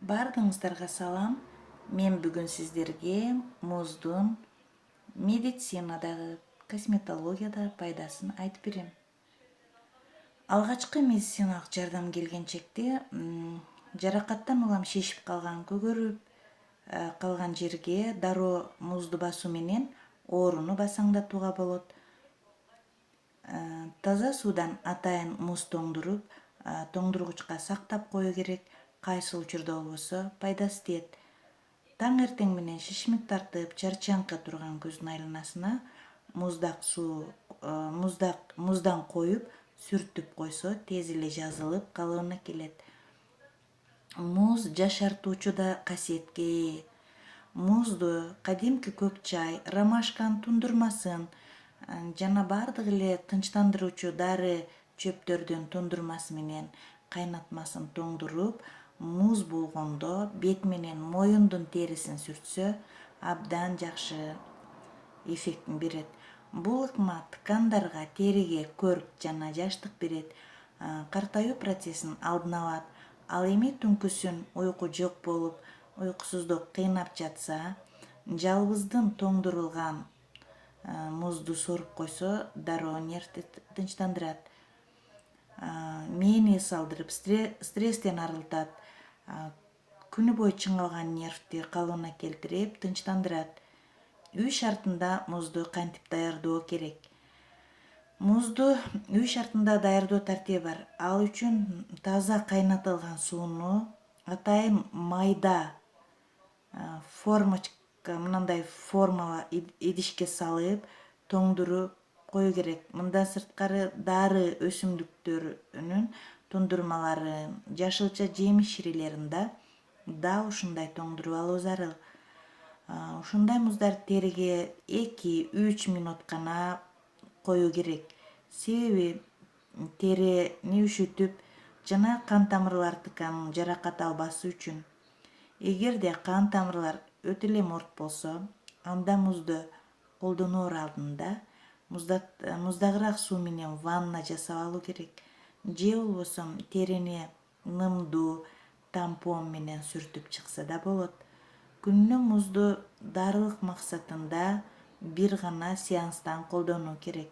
Бардыңыздарга салам. Мен бүгүн сиздерге муздун медицинадагы, косметологияда пайдасын айтып берем. Алгачкы медициналык жардам келгенчекте жаракаттан улам шешип калган, көгөрүп калган жерге дароо музду басуу менен ооруну басаңдатууга болот. Таза суудан атайын муз тоңдуруп, тоңдургучка сактап коюу керек. Кайсы учурда болбосо пайдасы тиет. Таң эртең менен шишмек тартып, чарчаңкы турган көздүн айланасына муздан коюп сүртүп койсо тез эле жазылып калыбына келет. Муз жашартуучу да касиетке ээ. Музду кадимки көк чай, ромашканын тундурмасын жана бардык эле тынчтандыруучу дары чөптөрдүн тундурмасы менен кайнатмасын тоңдуруп, муз болгондо бет менен моюндун терисин сүртсө абдан жакшы эффектин берет. Бул ыкма ткандарга, териге көрк жана жаштык берет. Картаюу процессин алдын алат. Ал эми түнкүсүн уйку жок болуп, уйкусуздук кыйнап жатса, жалбыздын тоңдурулган музду соруп койсо дароо нервди тынчтандырат. Мээни эс алдырып, стресстен арылтат. Күнү бою чыңалган нервди калыбына келтирип, тынчтандырат. Үй шартында музду кантип даярдоо керек? Музду үй шартында даярдоо тартиби бар. Ал үчүн таза кайнатылган сууну атайын майда формочка, мындай формала идишке салып, тоңдуруп коюу керек. Мындан сырткары дары өсүмдүктөрүнүн тундурмаларын, жашылча жемиш ширилерин дал ушундай тоңдуруп алуу зарыл. Ушундай муздарды териге 2-3 минут гана коюу керек. Себеби терини ушүтүп жана кан тамырлардыкын жаракат албашы үчүн. Эгерде кан тамырлар өтө эле мурт болсо, анда музду колдоноор алдында муздагыраак суу менен ванна жасап алуу керек. Же болбосо терини нымдуу тампон менен сүртүп чыкса да болот. Күнүнө музду дарылык максатында бир гана сеанстан колдонуу керек.